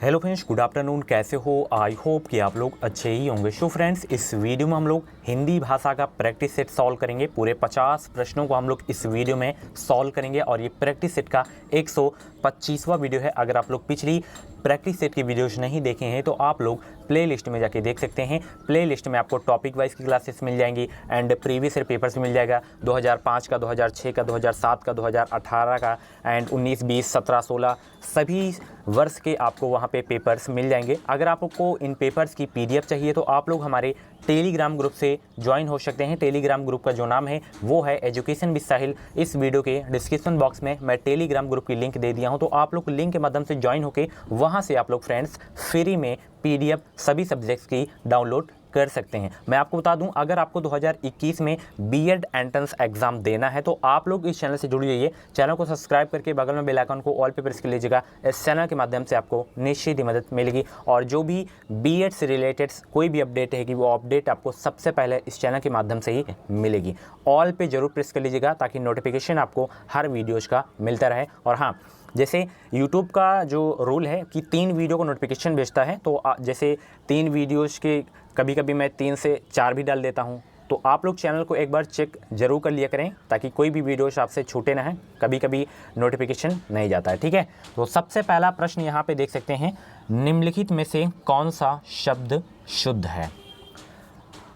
Hello friends, good afternoon. कैसे हो? I hope कि आप लोग अच्छे ही होंगे। सो फ्रेंड्स, इस वीडियो में हम लोग हिंदी भाषा का प्रैक्टिस सेट सॉल्व करेंगे। पूरे 50 प्रश्नों को हम लोग इस वीडियो में सॉल्व करेंगे और ये प्रैक्टिस सेट का 125वां वीडियो है। अगर आप लोग पिछली प्रैक्टिस सेट की वीडियोज नहीं देखे हैं तो आप लोग प्ले लिस्ट में जाके देख सकते हैं। प्ले लिस्ट में आपको टॉपिक वाइज की क्लासेस मिल जाएंगी एंड प्रीवियस ईयर पेपर्स भी मिल जाएगा। 2005 का, 2006 का, 2007 का, 2018 का एंड 19, 20, 17, 16 सभी वर्ष के आपको वहाँ पे पेपर्स मिल जाएंगे। अगर आपको इन पेपर्स की पीडीएफ चाहिए तो आप लोग हमारे टेलीग्राम ग्रुप से ज्वाइन हो सकते हैं। टेलीग्राम ग्रुप का जो नाम है वो है एजुकेशन विद साहिल। इस वीडियो के डिस्क्रिप्शन बॉक्स में मैं टेलीग्राम ग्रुप की लिंक दे दिया हूँ, तो आप लोग लिंक के माध्यम से ज्वाइन होकर वहाँ से आप लोग फ्रेंड्स फ्री में पीडीएफ सभी सब्जेक्ट्स की डाउनलोड कर सकते हैं। मैं आपको बता दूं, अगर आपको 2021 में बीएड एंट्रेंस एग्जाम देना है तो आप लोग इस चैनल से जुड़ जाइए। चैनल को सब्सक्राइब करके बगल में बेल आइकन को ऑल पे प्रेस कर लीजिएगा। इस चैनल के माध्यम से आपको निश्चित ही मदद मिलेगी और जो भी बीएड से रिलेटेड कोई भी अपडेट है कि वो अपडेट आपको सबसे पहले इस चैनल के माध्यम से ही मिलेगी। ऑल पे जरूर प्रेस कर लीजिएगा ताकि नोटिफिकेशन आपको हर वीडियोज़ का मिलता रहे। और हाँ, जैसे YouTube का जो रूल है कि 3 वीडियो को नोटिफिकेशन भेजता है, तो जैसे 3 वीडियोज़ के कभी कभी मैं 3 से 4 भी डाल देता हूं, तो आप लोग चैनल को एक बार चेक जरूर कर लिया करें ताकि कोई भी वीडियोस आपसे छूटे ना है। कभी कभी नोटिफिकेशन नहीं जाता है, ठीक है। तो सबसे पहला प्रश्न यहाँ पे देख सकते हैं, निम्नलिखित में से कौन सा शब्द शुद्ध है।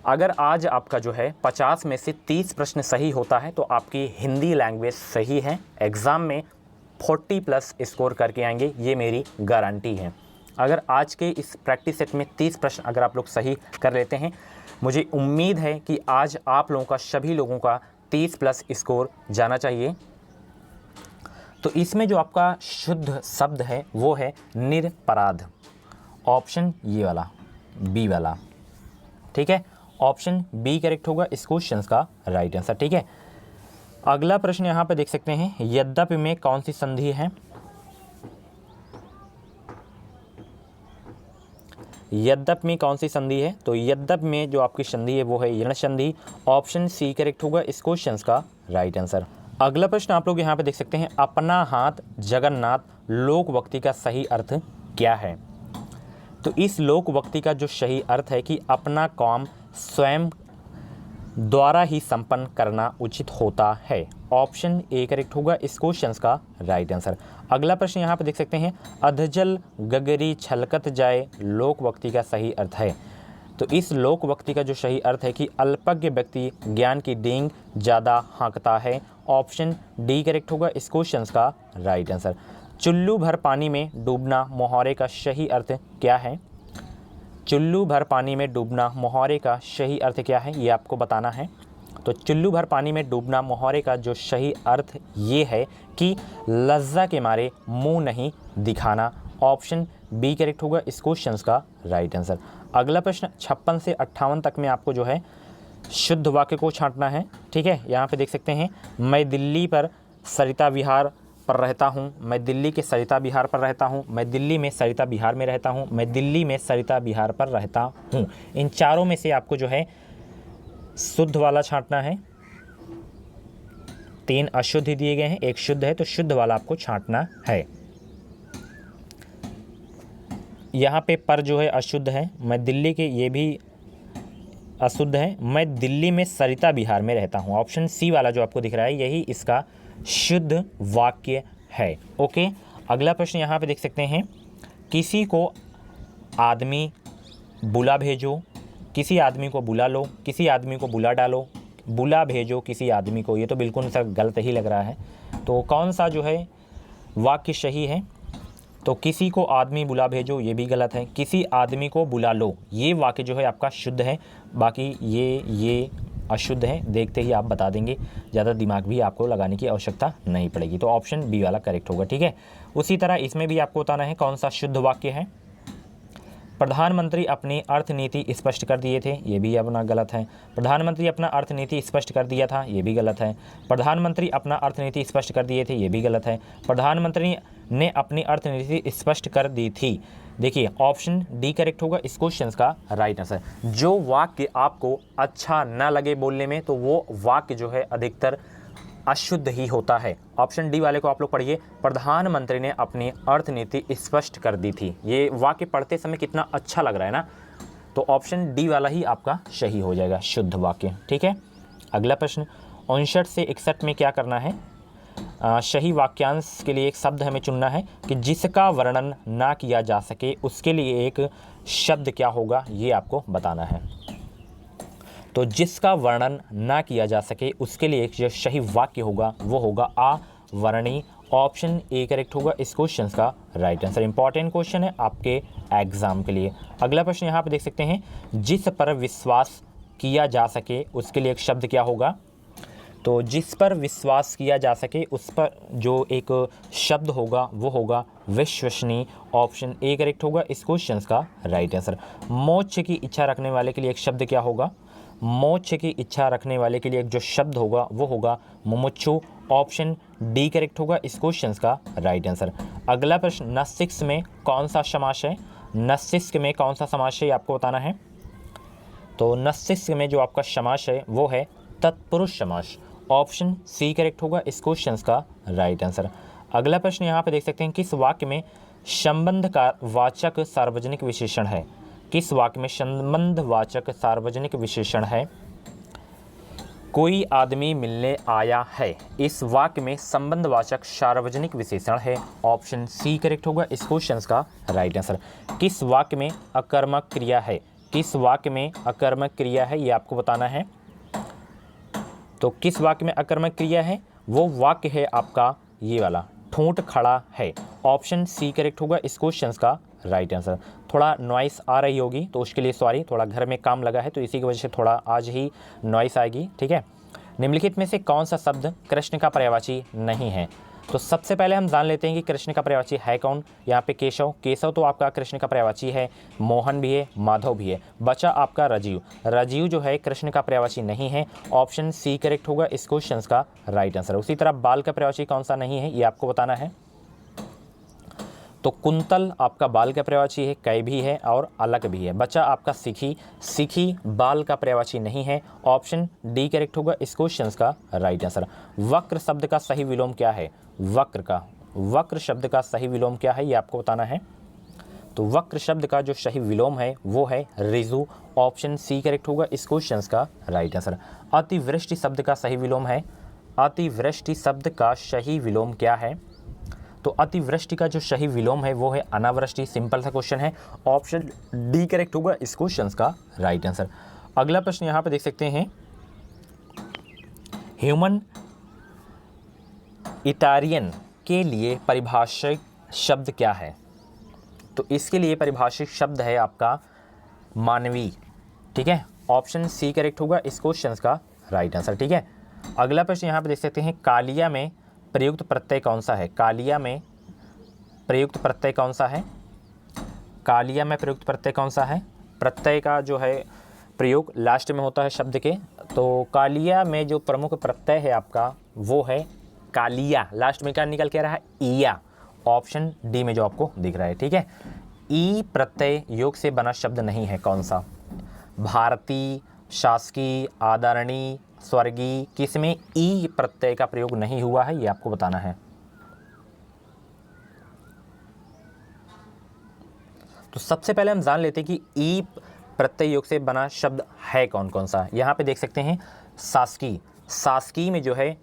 अगर आज आपका जो है 50 में से 30 प्रश्न सही होता है तो आपकी हिंदी लैंग्वेज सही है। एग्ज़ाम में 40+ स्कोर करके आएंगे, ये मेरी गारंटी है। अगर आज के इस प्रैक्टिस सेट में 30 प्रश्न अगर आप लोग सही कर लेते हैं, मुझे उम्मीद है कि आज आप लोगों का, सभी लोगों का 30+ स्कोर जाना चाहिए। तो इसमें जो आपका शुद्ध शब्द है वो है निरपराध। ऑप्शन ये वाला, बी वाला, ठीक है। ऑप्शन बी करेक्ट होगा इस क्वेश्चन का राइट आंसर, ठीक है। अगला प्रश्न यहाँ पे देख सकते हैं, यद्यपि में कौन सी संधि है। यद्यप में कौन सी संधि है, तो यद्यप में जो आपकी संधि है वो है यण संधि। ऑप्शन सी करेक्ट होगा इस क्वेश्चन का राइट आंसर। अगला प्रश्न आप लोग यहाँ पे देख सकते हैं, अपना हाथ जगन्नाथ लोकवक्ति का सही अर्थ क्या है। तो इस लोकवक्ति का जो सही अर्थ है कि अपना काम स्वयं द्वारा ही संपन्न करना उचित होता है। ऑप्शन ए करेक्ट होगा इस क्वेश्चन का राइट आंसर। अगला प्रश्न यहाँ पे देख सकते हैं, अधजल गगरी छलकत जाए लोकवक्ति का सही अर्थ है। तो इस लोकवक्ति का जो सही अर्थ है कि अल्पज्ञ व्यक्ति ज्ञान की डींग ज़्यादा हाँकता है। ऑप्शन डी करेक्ट होगा इस क्वेश्चन का राइट आंसर। चुल्लू भर पानी में डूबना मुहावरे का सही अर्थ क्या है। चुल्लू भर पानी में डूबना मुहावरे का सही अर्थ क्या है, ये आपको बताना है। तो चुल्लू भर पानी में डूबना मुहावरे का जो सही अर्थ ये है कि लज्जा के मारे मुंह नहीं दिखाना। ऑप्शन बी करेक्ट होगा इस क्वेश्चन का राइट आंसर। अगला प्रश्न 56 से 58 तक में आपको जो है शुद्ध वाक्य को छांटना है, ठीक है। यहाँ पे देख सकते हैं, मैं दिल्ली पर सरिता विहार पर रहता हूँ, मैं दिल्ली के सरिता विहार पर रहता हूँ, मैं दिल्ली में सरिता विहार में रहता हूँ, मैं दिल्ली में सरिता विहार पर रहता हूँ। इन चारों में से आपको जो है शुद्ध वाला छांटना है। 3 अशुद्ध दिए गए हैं, 1 शुद्ध है, तो शुद्ध वाला आपको छांटना है। यहाँ पे पर जो है अशुद्ध है, मैं दिल्ली के, ये भी अशुद्ध है, मैं दिल्ली में सरिता विहार में रहता हूँ। ऑप्शन सी वाला जो आपको दिख रहा है यही इसका शुद्ध वाक्य है। ओके, अगला प्रश्न यहाँ पे देख सकते हैं, किसी को आदमी बुला भेजो, किसी आदमी को बुला लो, किसी आदमी को बुला डालो, बुला भेजो किसी आदमी को, ये तो बिल्कुल सा गलत ही लग रहा है। तो कौन सा जो है वाक्य सही है, तो किसी को आदमी बुला भेजो ये भी गलत है, किसी आदमी को बुला लो ये वाक्य जो है आपका शुद्ध है, बाकी ये अशुद्ध है। देखते ही आप बता देंगे, ज़्यादा दिमाग भी आपको लगाने की आवश्यकता नहीं पड़ेगी। तो ऑप्शन बी वाला करेक्ट होगा, ठीक है। उसी तरह इसमें भी आपको बताना है कौन सा शुद्ध वाक्य है। प्रधानमंत्री अपनी अर्थनीति स्पष्ट कर दिए थे, ये भी अपना गलत है। प्रधानमंत्री अपना अर्थनीति स्पष्ट कर दिया था, ये भी गलत है। प्रधानमंत्री अपना अर्थनीति स्पष्ट कर दिए थे, ये भी गलत है। प्रधानमंत्री ने अपनी अर्थनीति स्पष्ट कर दी थी, देखिए ऑप्शन डी करेक्ट होगा इस क्वेश्चन का राइट आंसर। जो वाक्य आपको अच्छा ना लगे बोलने में, तो वो वाक्य जो है अधिकतर अशुद्ध ही होता है। ऑप्शन डी वाले को आप लोग पढ़िए, प्रधानमंत्री ने अपनी अर्थनीति स्पष्ट कर दी थी। ये वाक्य पढ़ते समय कितना अच्छा लग रहा है ना, तो ऑप्शन डी वाला ही आपका सही हो जाएगा, शुद्ध वाक्य। ठीक है, अगला प्रश्न 59 से 61 में क्या करना है? सही वाक्यांश के लिए एक शब्द हमें चुनना है कि जिसका वर्णन ना किया जा सके उसके लिए एक शब्द क्या होगा, ये आपको बताना है। तो जिसका वर्णन ना किया जा सके उसके लिए एक जो सही वाक्य होगा वो होगा अवर्णीय। ऑप्शन ए करेक्ट होगा इस क्वेश्चन का राइट आंसर। इंपॉर्टेंट क्वेश्चन है आपके एग्जाम के लिए। अगला प्रश्न यहाँ पे देख सकते हैं, जिस पर विश्वास किया जा सके उसके लिए एक शब्द क्या होगा? तो जिस पर विश्वास किया जा सके उस पर जो एक शब्द होगा वो होगा विश्वसनीय। ऑप्शन ए करेक्ट होगा इस क्वेश्चन का राइट आंसर। मोक्ष की इच्छा रखने वाले के लिए एक शब्द क्या होगा? मोक्ष की इच्छा रखने वाले के लिए एक जो शब्द होगा वो होगा मुमुक्षु। ऑप्शन डी करेक्ट होगा इस क्वेश्चन का राइट आंसर। अगला प्रश्न, नस्तिक में कौन सा समास है? नस्तिक में कौन सा समास है आपको बताना है। तो नस्तिक में जो आपका समास है वो है तत्पुरुष समास। ऑप्शन सी करेक्ट होगा इस क्वेश्चन का राइट आंसर। अगला प्रश्न यहाँ पे देख सकते हैं, किस वाक्य में संबंध का वाचक सार्वजनिक विशेषण है? किस वाक्य में संबंध वाचक सार्वजनिक विशेषण है? कोई आदमी मिलने आया है, इस वाक्य में संबंधवाचक सार्वजनिक विशेषण है। ऑप्शन सी करेक्ट होगा इस क्वेश्चन का राइट आंसर। किस वाक्य में अकर्मक क्रिया है? किस वाक्य में अकर्मक क्रिया है ये आपको बताना है। तो किस वाक्य में अकर्मक क्रिया है? वो वाक्य है आपका ये वाला, ठूंठ खड़ा है। ऑप्शन सी करेक्ट होगा इस क्वेश्चन का राइट आंसर। थोड़ा नॉइस आ रही होगी तो उसके लिए सॉरी, थोड़ा घर में काम लगा है तो इसी की वजह से थोड़ा आज ही नॉइस आएगी। ठीक है, निम्नलिखित में से कौन सा शब्द कृष्ण का पर्यायवाची नहीं है? तो सबसे पहले हम जान लेते हैं कि कृष्ण का पर्यायवाची है कौन। यहाँ पे केशव, केशव तो आपका कृष्ण का पर्यायवाची है, मोहन भी है, माधव भी है। बचा आपका राजीव, राजीव जो है कृष्ण का पर्यायवाची नहीं है। ऑप्शन सी करेक्ट होगा इस क्वेश्चन का राइट आंसर। उसी तरह बाल का पर्यायवाची कौन सा नहीं है ये आपको बताना है। तो कुंतल आपका बाल का पर्यायवाची है, कै भी है और अलग भी है। बचा आपका सिखी, सिखी बाल का पर्यायवाची नहीं है। ऑप्शन डी करेक्ट होगा इस क्वेश्चन का राइट आंसर। वक्र शब्द का सही विलोम क्या है? वक्र शब्द का सही विलोम क्या है ये आपको बताना है। तो वक्र शब्द का जो सही विलोम है वो है ऋजु। ऑप्शन सी करेक्ट होगा इस क्वेश्चन का राइट आंसर। अतिवृष्टि शब्द का सही विलोम है, अतिवृष्टि शब्द का सही विलोम क्या है? तो अतिवृष्टि का जो सही विलोम है वो है अनावृष्टि। सिंपल सा क्वेश्चन है, ऑप्शन डी करेक्ट होगा इस क्वेश्चन का राइट आंसर। अगला प्रश्न यहाँ पे देख सकते हैं, ह्यूमन इटारियन के लिए परिभाषित शब्द क्या है? तो इसके लिए परिभाषित शब्द है आपका मानवीय। ठीक है, ऑप्शन सी करेक्ट होगा इस क्वेश्चन का राइट आंसर। ठीक है, अगला प्रश्न यहाँ पे देख सकते हैं, कालिया में प्रयुक्त प्रत्यय कौन सा है? कालिया में प्रयुक्त प्रत्यय कौन सा है? कालिया में प्रयुक्त प्रत्यय कौन सा है? प्रत्यय का जो है प्रयोग लास्ट में होता है शब्द के। तो कालिया में जो प्रमुख प्रत्यय है आपका वो है कालिया। लास्ट में क्या निकल के रहा है? ईया। ऑप्शन डी में जो आपको दिख रहा है। ठीक है, ई प्रत्यय योग से बना शब्द नहीं है, कौन सा? भारतीय, शासकीय, आदरणीय, स्वर्गीय, किसमें ई प्रत्यय का प्रयोग नहीं हुआ है ये आपको बताना है। तो सबसे पहले हम जान लेते हैं कि ई प्रत्यय योग से बना शब्द है कौन कौन सा। यहाँ पे देख सकते हैं शासकीय, शासकीय में जो है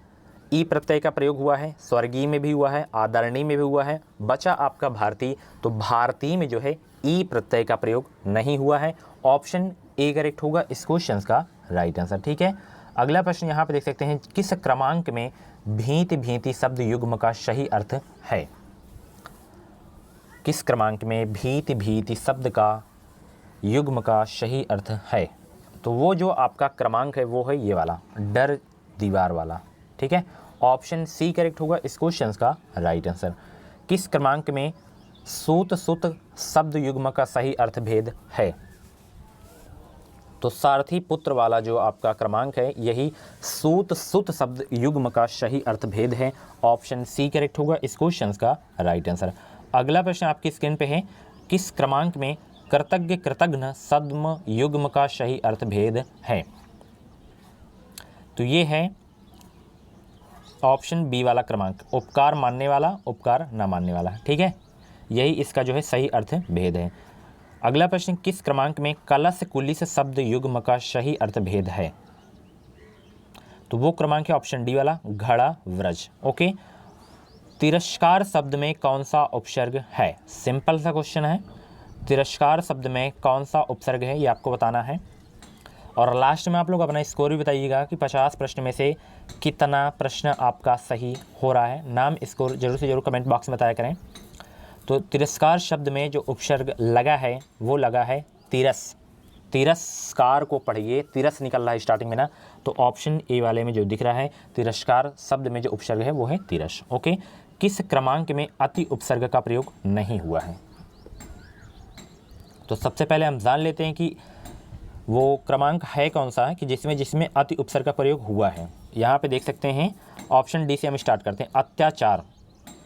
ई प्रत्यय का प्रयोग हुआ है, स्वर्गीय में भी हुआ है, आदरणीय में भी हुआ है। बचा आपका भारतीय, तो भारतीय में जो है ई प्रत्यय का प्रयोग नहीं हुआ है। ऑप्शन ए करेक्ट होगा इस क्वेश्चन का राइट आंसर। ठीक है, अगला प्रश्न यहाँ पे देख सकते हैं, किस क्रमांक में भीति भीति शब्द युग्म का सही अर्थ है? किस क्रमांक में भीति भीति शब्द का युग्म का सही अर्थ है? तो वो जो आपका क्रमांक है वो है ये वाला, डर दीवार वाला। ठीक है, ऑप्शन सी करेक्ट होगा इस क्वेश्चन का राइट आंसर। किस क्रमांक में सूत सुत शब्द युग्म का सही अर्थ भेद है? तो सारथी पुत्र वाला जो आपका क्रमांक है यही सूत सुत शब्द युग्म का सही अर्थ भेद है। ऑप्शन सी करेक्ट होगा इस क्वेश्चन का राइट आंसर। अगला प्रश्न आपकी स्क्रीन पे है, किस क्रमांक में कृतज्ञ कृतघ्न सद्म युग्म का सही अर्थ भेद है? तो ये है ऑप्शन बी वाला क्रमांक, उपकार मानने वाला, उपकार न मानने वाला, ठीक है, यही इसका जो है सही अर्थ भेद है। अगला प्रश्न, किस क्रमांक में कलश कुलिस शब्द युग्म का सही अर्थ भेद है? तो वो क्रमांक है ऑप्शन डी वाला, घड़ा व्रज। ओके, तिरस्कार शब्द में कौन सा उपसर्ग है? सिंपल सा क्वेश्चन है, तिरस्कार शब्द में कौन सा उपसर्ग है ये आपको बताना है। और लास्ट में आप लोग अपना स्कोर भी बताइएगा कि 50 प्रश्न में से कितना प्रश्न आपका सही हो रहा है। नाम स्कोर जरूर से जरूर कमेंट बॉक्स में बताया करें। तो तिरस्कार शब्द में जो उपसर्ग लगा है वो लगा है तिरस। तिरस्कार को पढ़िए, तिरस निकल रहा है स्टार्टिंग में ना, तो ऑप्शन ए वाले में जो दिख रहा है तिरस्कार शब्द में जो उपसर्ग है वो है तिरस। ओके, किस क्रमांक में अति उपसर्ग का प्रयोग नहीं हुआ है? तो सबसे पहले हम जान लेते हैं कि वो क्रमांक है कौन सा है कि जिसमें अति उपसर्ग का प्रयोग हुआ है। यहाँ पे देख सकते हैं ऑप्शन डी से हम स्टार्ट करते हैं। अत्याचार,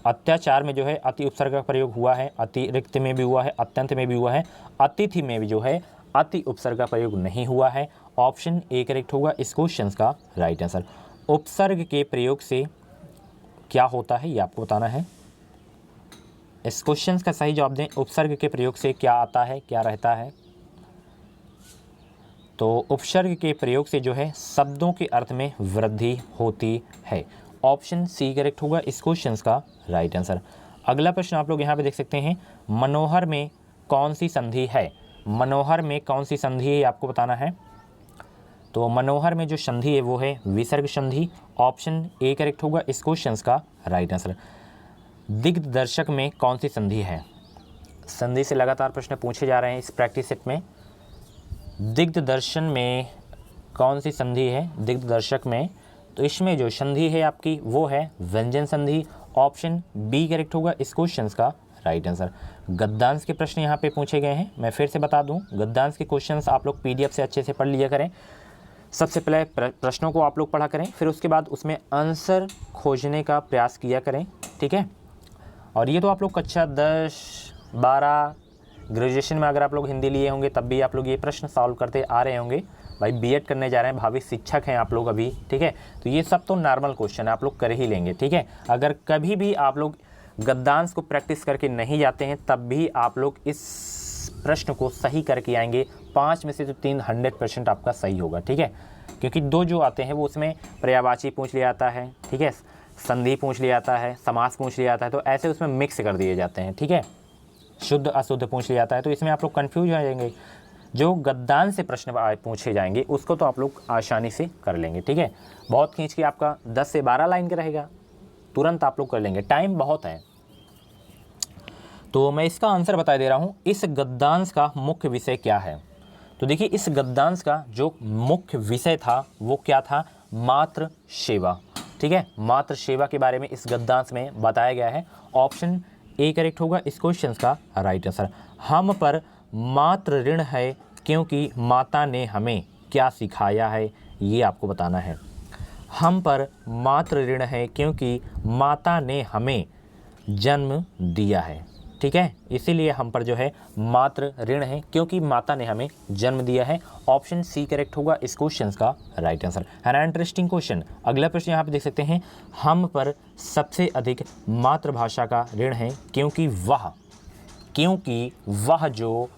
अत्याचार में जो है अति उपसर्ग का प्रयोग हुआ है, अतिरिक्त में भी हुआ है, अत्यंत में भी हुआ है, अतिथि में भी जो है अति उपसर्ग का प्रयोग नहीं हुआ है। ऑप्शन ए करेक्ट होगा इस क्वेश्चन का राइट आंसर। उपसर्ग के प्रयोग से क्या होता है ये आपको बताना है। इस क्वेश्चन का सही जवाब दें, उपसर्ग के प्रयोग से क्या आता है, क्या रहता है? तो उपसर्ग के प्रयोग से जो है शब्दों के अर्थ में वृद्धि होती है। ऑप्शन सी करेक्ट होगा इस क्वेश्चन का राइट आंसर। अगला प्रश्न आप लोग यहाँ पे देख सकते हैं, मनोहर में कौन सी संधि है? मनोहर में कौन सी संधि है आपको बताना है। तो मनोहर में जो संधि है वो है विसर्ग संधि। ऑप्शन ए करेक्ट होगा इस क्वेश्चन का राइट आंसर। दिग्दर्शक में कौन सी संधि है? संधि से लगातार प्रश्न पूछे जा रहे हैं इस प्रैक्टिस सेट में। दिग्दर्शन में कौन सी संधि है? दिग्दर्शक में तो इसमें जो संधि है आपकी वो है व्यंजन संधि। ऑप्शन बी करेक्ट होगा इस क्वेश्चन का राइट आंसर। गद्यांश के प्रश्न यहाँ पे पूछे गए हैं। मैं फिर से बता दूं, गद्यांश के क्वेश्चंस आप लोग पीडीएफ से अच्छे से पढ़ लिया करें। सबसे पहले प्रश्नों को आप लोग पढ़ा करें, फिर उसके बाद उसमें आंसर खोजने का प्रयास किया करें, ठीक है। और ये तो आप लोग कक्षा 10, 12, ग्रेजुएशन में अगर आप लोग हिंदी लिए होंगे तब भी आप लोग ये प्रश्न सॉल्व करते आ रहे होंगे। भाई बीएड करने जा रहे हैं, भावी शिक्षक हैं आप लोग अभी, ठीक है। तो ये सब तो नॉर्मल क्वेश्चन है, आप लोग कर ही लेंगे, ठीक है। अगर कभी भी आप लोग गद्यांश को प्रैक्टिस करके नहीं जाते हैं तब भी आप लोग इस प्रश्न को सही करके आएंगे। 5 में से तो 3 100% आपका सही होगा, ठीक है। क्योंकि 2 जो आते हैं वो उसमें पर्यायवाची पूछ लिया जाता है, ठीक है, संधि पूछ लिया जाता है, समास पूछ लिया जाता है, तो ऐसे उसमें मिक्स कर दिए जाते हैं, ठीक है। शुद्ध अशुद्ध पूछ लिया जाता है, तो इसमें आप लोग कन्फ्यूज हो जाएंगे। जो गद्यांश से प्रश्न पूछे जाएंगे उसको तो आप लोग आसानी से कर लेंगे, ठीक है। बहुत खींच के आपका 10 से 12 लाइन का रहेगा, तुरंत आप लोग कर लेंगे, टाइम बहुत है। तो मैं इसका आंसर बता दे रहा हूँ, इस गद्यांश का मुख्य विषय क्या है। तो देखिए इस गद्यांश का जो मुख्य विषय था वो क्या था? मातृ सेवा, ठीक है। मातृ सेवा के बारे में इस गद्यांश में बताया गया है। ऑप्शन ए करेक्ट होगा इस क्वेश्चन का राइट आंसर। हम पर मातृ ऋण है क्योंकि माता ने हमें क्या सिखाया है, ये आपको बताना है। हम पर मातृ ऋण है क्योंकि माता ने हमें जन्म दिया है, ठीक है। इसीलिए हम पर जो है मातृ ऋण है क्योंकि माता ने हमें जन्म दिया है। ऑप्शन सी करेक्ट होगा इस क्वेश्चन का राइट आंसर। है ना इंटरेस्टिंग क्वेश्चन। अगला प्रश्न यहाँ पे देख सकते हैं, हम पर सबसे अधिक मातृभाषा का ऋण है क्योंकि वह जो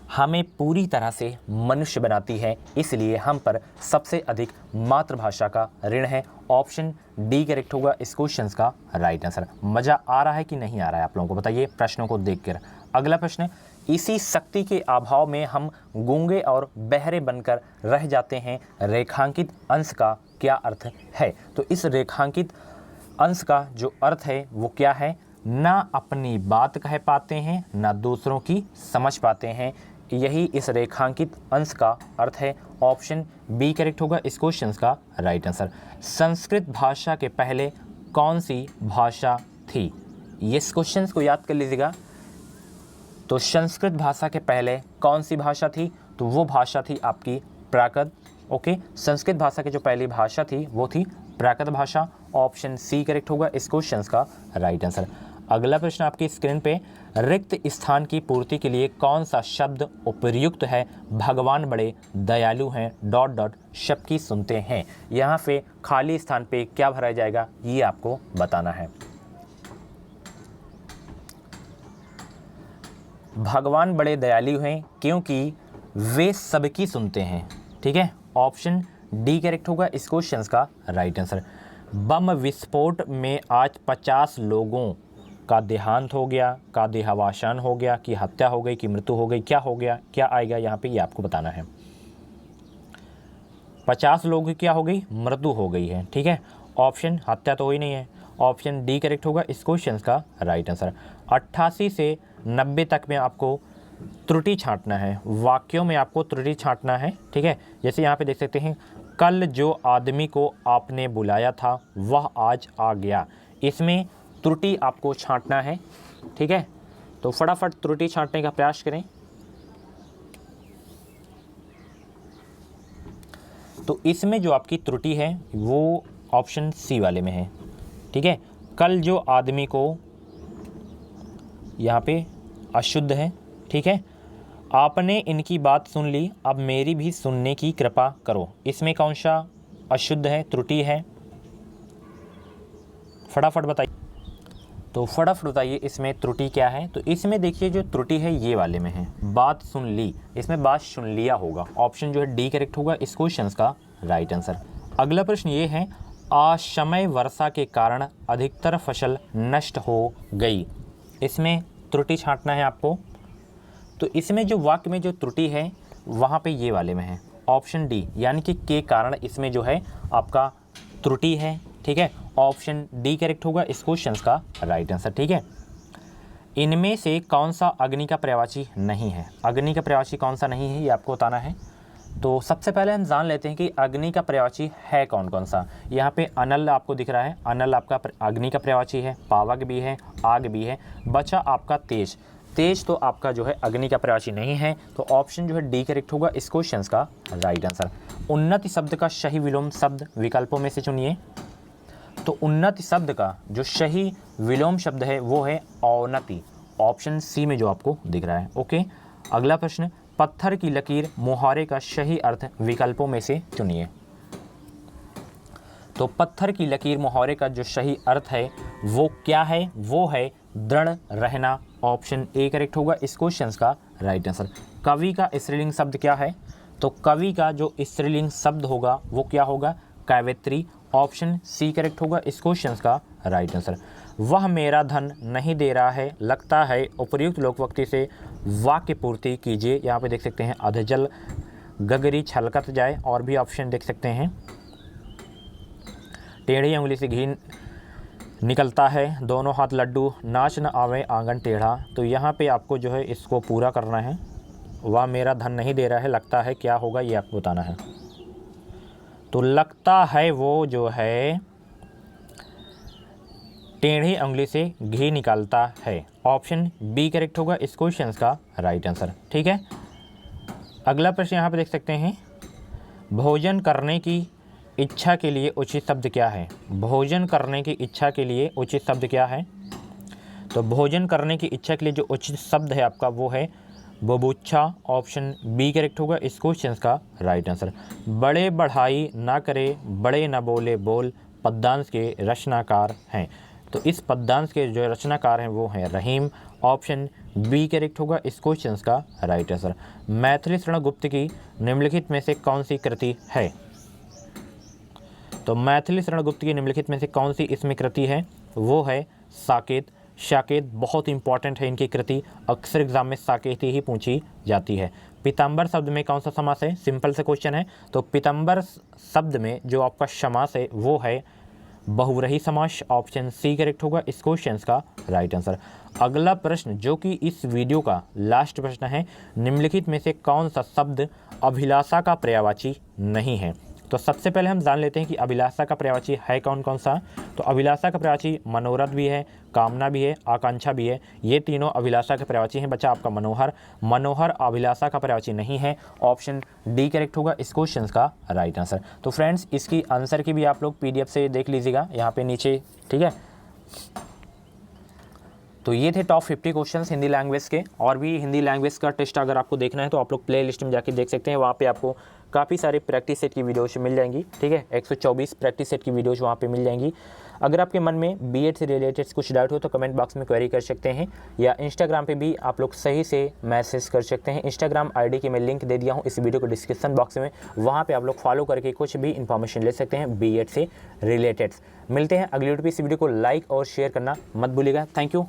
हमें पूरी तरह से मनुष्य बनाती है, इसलिए हम पर सबसे अधिक मातृभाषा का ऋण है। ऑप्शन डी करेक्ट होगा इस क्वेश्चन का राइट आंसर। मज़ा आ रहा है कि नहीं आ रहा है आप लोगों को बताइए प्रश्नों को देखकर। अगला प्रश्न, इसी शक्ति के अभाव में हम गूंगे और बहरे बनकर रह जाते हैं, रेखांकित अंश का क्या अर्थ है? तो इस रेखांकित अंश का जो अर्थ है वो क्या है? ना अपनी बात कह पाते हैं, ना दूसरों की समझ पाते हैं, यही इस रेखांकित अंश का अर्थ है। ऑप्शन बी करेक्ट होगा इस क्वेश्चन का राइट आंसर। संस्कृत भाषा के पहले कौन सी भाषा थी? इस क्वेश्चन को याद कर लीजिएगा। तो संस्कृत भाषा के पहले कौन सी भाषा थी? तो वो भाषा थी आपकी प्राकृत। ओके, संस्कृत भाषा की जो पहली भाषा थी वो थी प्राकृत भाषा। ऑप्शन सी करेक्ट होगा इस क्वेश्चन का राइट आंसर। अगला प्रश्न आपकी स्क्रीन पे, रिक्त स्थान की पूर्ति के लिए कौन सा शब्द उपयुक्त है? भगवान बड़े दयालु हैं डॉट डॉट शब्द की सुनते हैं। यहाँ पे खाली स्थान पे क्या भरा जाएगा ये आपको बताना है। भगवान बड़े दयालु हैं क्योंकि वे सबकी सुनते हैं। ठीक है, ऑप्शन डी करेक्ट होगा इस क्वेश्चन का राइट आंसर। बम विस्फोट में आज 50 लोगों का देहांत हो गया, का देहावसान हो गया, कि हत्या हो गई, कि मृत्यु हो गई, क्या हो गया, क्या आएगा यहाँ पे ये आपको बताना है। 50 लोगों की क्या हो गई? मृत्यु हो गई है। ठीक है, ऑप्शन हत्या तो हुई नहीं है, ऑप्शन डी करेक्ट होगा इस क्वेश्चन का राइट आंसर। 88 से 90 तक में आपको त्रुटि छांटना है, वाक्यों में आपको त्रुटि छांटना है। ठीक है, जैसे यहाँ पे देख सकते हैं, कल जो आदमी को आपने बुलाया था वह आज आ गया, इसमें त्रुटि आपको छांटना है। ठीक है, तो फटाफट त्रुटि छांटने का प्रयास करें। तो इसमें जो आपकी त्रुटि है वो ऑप्शन सी वाले में है। ठीक है, कल जो आदमी को, यहाँ पे अशुद्ध है। ठीक है, आपने इनकी बात सुन ली, अब मेरी भी सुनने की कृपा करो, इसमें कौन सा अशुद्ध है, त्रुटि है? फटाफट बताइए। तो फटाफट बताइए इसमें त्रुटि क्या है। तो इसमें देखिए जो त्रुटि है ये वाले में है, बात सुन ली, इसमें बात सुन लिया होगा, ऑप्शन जो है डी करेक्ट होगा इस क्वेश्चन का राइट आंसर। अगला प्रश्न ये है, असमय वर्षा के कारण अधिकतर फसल नष्ट हो गई, इसमें त्रुटि छांटना है आपको। तो इसमें जो वाक्य में जो त्रुटि है वहाँ पे ये वाले में है, ऑप्शन डी, यानी कि के कारण इसमें जो है आपका त्रुटि है। ठीक है, ऑप्शन डी करेक्ट होगा इस क्वेश्चन का राइट आंसर। ठीक है, इनमें से कौन सा अग्नि का पर्यायवाची नहीं है? अग्नि का पर्यायवाची कौन सा नहीं है ये आपको बताना है। तो सबसे पहले हम जान लेते हैं कि अग्नि का पर्यायवाची है कौन कौन सा। यहाँ पे अनल आपको दिख रहा है, अनल आपका अग्नि का पर्यायवाची है, पावक भी है, आग भी है, बचा आपका तेज। तेज तो आपका जो है अग्नि का पर्यायवाची नहीं है, तो ऑप्शन जो है डी करेक्ट होगा इस क्वेश्चन का राइट आंसर। उन्नति शब्द का सही विलोम शब्द विकल्पों में से चुनिए। तो उन्नति शब्द का जो सही विलोम शब्द है वो है अवनति, ऑप्शन सी में जो आपको दिख रहा है। ओके, अगला प्रश्न, पत्थर की लकीर मुहावरे का सही अर्थ विकल्पों में से चुनिए। तो पत्थर की लकीर मुहावरे का जो सही अर्थ है वो क्या है? वो है दृढ़ रहना, ऑप्शन ए करेक्ट होगा इस क्वेश्चन का राइट आंसर। कवि का स्त्रीलिंग शब्द क्या है? तो कवि का जो स्त्रीलिंग शब्द होगा वो क्या होगा? कवयित्री, ऑप्शन सी करेक्ट होगा इस क्वेश्चन का राइट आंसर। वह मेरा धन नहीं दे रहा है, लगता है उपर्युक्त लोकोक्ति से वाक्य पूर्ति कीजिए। यहाँ पे देख सकते हैं, अधजल गगरी छलकत जाए, और भी ऑप्शन देख सकते हैं। टेढ़ी उंगली से घी निकलता है, दोनों हाथ लड्डू, नाच न आवे आंगन टेढ़ा। तो यहाँ पे आपको जो है इसको पूरा करना है। वह मेरा धन नहीं दे रहा है, लगता है क्या होगा ये आपको बताना है। तो लगता है वो जो है टेढ़ी उंगली से घी निकालता है, ऑप्शन बी करेक्ट होगा इस क्वेश्चन का राइट आंसर। ठीक है, अगला प्रश्न यहाँ पे देख सकते हैं, भोजन करने की इच्छा के लिए उचित शब्द क्या है? भोजन करने की इच्छा के लिए उचित शब्द क्या है? तो भोजन करने की इच्छा के लिए जो उचित शब्द है आपका वो है बुभुक्षा, ऑप्शन बी करेक्ट होगा इस क्वेश्चन का राइट आंसर। बड़े बढ़ाई ना करे, बड़े न बोले बोल, पद्यांश के रचनाकार हैं। तो इस पद्यांश के जो रचनाकार हैं वो हैं रहीम, ऑप्शन बी करेक्ट होगा इस क्वेश्चन का राइट आंसर। मैथिली शरण गुप्त की निम्नलिखित में से कौन सी कृति है? तो मैथिली शरण गुप्त की निम्नलिखित में से कौन सी इसमें कृति है? वो है साकेत। साकेत बहुत इंपॉर्टेंट है इनकी कृति, अक्सर एग्जाम में साकेत ही पूछी जाती है। पीताम्बर शब्द में कौन सा समास है? सिंपल से क्वेश्चन है। तो पीताम्बर शब्द में जो आपका समास है वो है बहुव्रीहि समास, ऑप्शन सी करेक्ट होगा इस क्वेश्चन का राइट आंसर। अगला प्रश्न जो कि इस वीडियो का लास्ट प्रश्न है, निम्नलिखित में से कौन सा शब्द अभिलाषा का पर्यायवाची नहीं है? तो सबसे पहले हम जान लेते हैं कि अभिलाषा का पर्यायवाची है कौन कौन सा। तो अभिलाषा का पर्यायवाची मनोरथ भी है, कामना भी है, आकांक्षा भी है। ये तीनों अभिलाषा के पर्यायवाची हैं। बचा आपका मनोहर। मनोहर अभिलाषा का पर्यायवाची नहीं है, ऑप्शन डी करेक्ट होगा इस क्वेश्चन का राइट आंसर। तो फ्रेंड्स इसकी आंसर की भी आप लोग PDF से देख लीजिएगा यहाँ पे नीचे, ठीक है। तो ये थे टॉप 50 क्वेश्चंस हिंदी लैंग्वेज के। और भी हिंदी लैंग्वेज का टेस्ट अगर आपको देखना है तो आप लोग प्ले लिस्ट में जाके देख सकते हैं, वहाँ पे आपको काफ़ी सारे प्रैक्टिस सेट की वीडियोज मिल जाएंगी, ठीक है। 124 प्रैक्टिस सेट की वीडियोज वहाँ पे मिल जाएंगी। अगर आपके मन में बीएड से रिलेटेड कुछ डाउट हो तो कमेंट बॉक्स में क्वेरी कर सकते हैं, या इंस्टाग्राम पे भी आप लोग सही से मैसेज कर सकते हैं। इंस्टाग्राम आईडी की मैं लिंक दे दिया हूँ इस वीडियो को डिस्क्रिप्शन बॉक्स में, वहाँ पे आप लोग फॉलो करके कुछ भी इन्फॉर्मेशन ले सकते हैं बीएड से रिलेटेड। मिलते हैं अगली वीडियो पे। इस वीडियो को लाइक और शेयर करना मत भूलिएगा। Thank you.